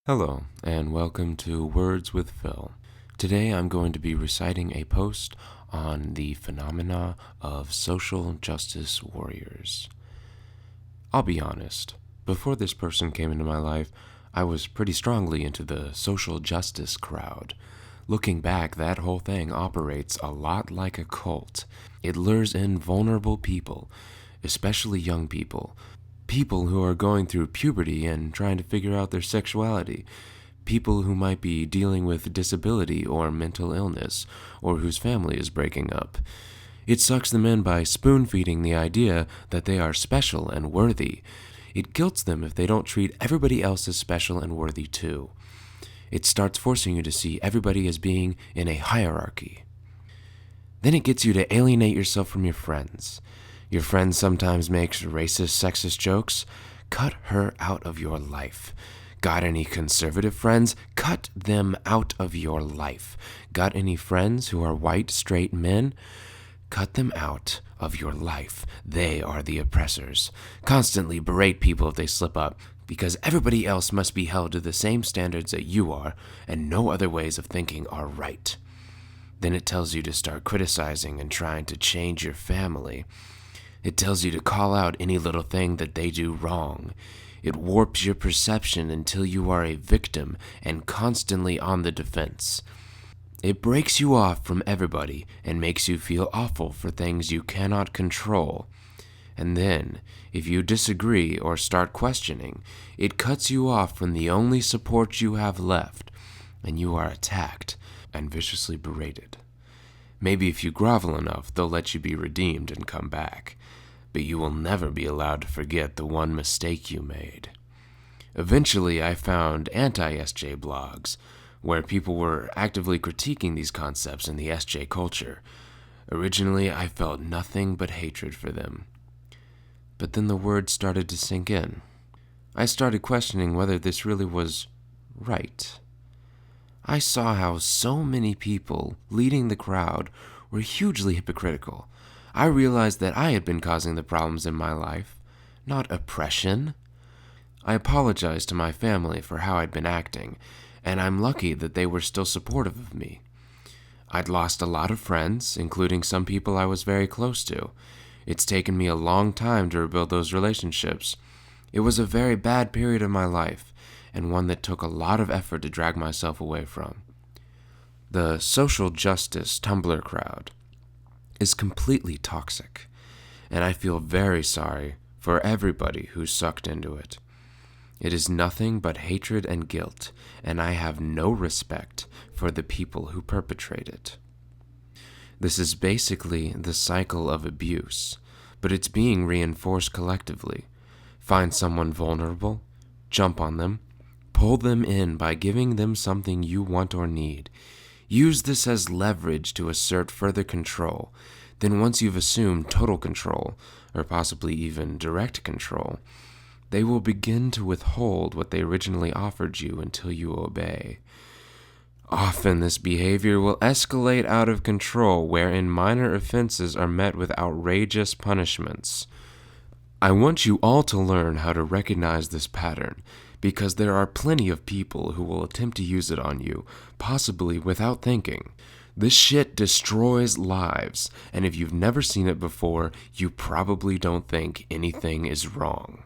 Hello, and welcome to Words with Phil. Today I'm going to be reciting a post on the phenomena of social justice warriors. I'll be honest, before this person came into my life, I was pretty strongly into the social justice crowd. Looking back, that whole thing operates a lot like a cult. It lures in vulnerable people, especially young people who are going through puberty and trying to figure out their sexuality, people who might be dealing with disability or mental illness, or whose family is breaking up. It sucks them in by spoon-feeding the idea that they are special and worthy. It guilts them if they don't treat everybody else as special and worthy too. It starts forcing you to see everybody as being in a hierarchy. Then it gets you to alienate yourself from your friends. Your friend sometimes makes racist, sexist jokes. Cut her out of your life. Got any conservative friends? Cut them out of your life. Got any friends who are white, straight men? Cut them out of your life. They are the oppressors. Constantly berate people if they slip up, because everybody else must be held to the same standards that you are, and no other ways of thinking are right. Then it tells you to start criticizing and trying to change your family. It tells you to call out any little thing that they do wrong. It warps your perception until you are a victim and constantly on the defense. It breaks you off from everybody and makes you feel awful for things you cannot control. And then, if you disagree or start questioning, it cuts you off from the only support you have left, and you are attacked and viciously berated. Maybe if you grovel enough, they'll let you be redeemed and come back. But you will never be allowed to forget the one mistake you made. Eventually, I found anti-SJ blogs, where people were actively critiquing these concepts in the SJ culture. Originally, I felt nothing but hatred for them. But then the words started to sink in. I started questioning whether this really was right. I saw how so many people leading the crowd were hugely hypocritical. I realized that I had been causing the problems in my life, not oppression. I apologized to my family for how I'd been acting, and I'm lucky that they were still supportive of me. I'd lost a lot of friends, including some people I was very close to. It's taken me a long time to rebuild those relationships. It was a very bad period of my life, and one that took a lot of effort to drag myself away from. The social justice Tumblr crowd is completely toxic, and I feel very sorry for everybody who's sucked into it. It is nothing but hatred and guilt, and I have no respect for the people who perpetrate it. This is basically the cycle of abuse, but it's being reinforced collectively. Find someone vulnerable, jump on them, pull them in by giving them something you want or need. Use this as leverage to assert further control. Then once you've assumed total control, or possibly even direct control, they will begin to withhold what they originally offered you until you obey. Often this behavior will escalate out of control, wherein minor offenses are met with outrageous punishments. I want you all to learn how to recognize this pattern, because there are plenty of people who will attempt to use it on you, possibly without thinking. This shit destroys lives, and if you've never seen it before, you probably don't think anything is wrong.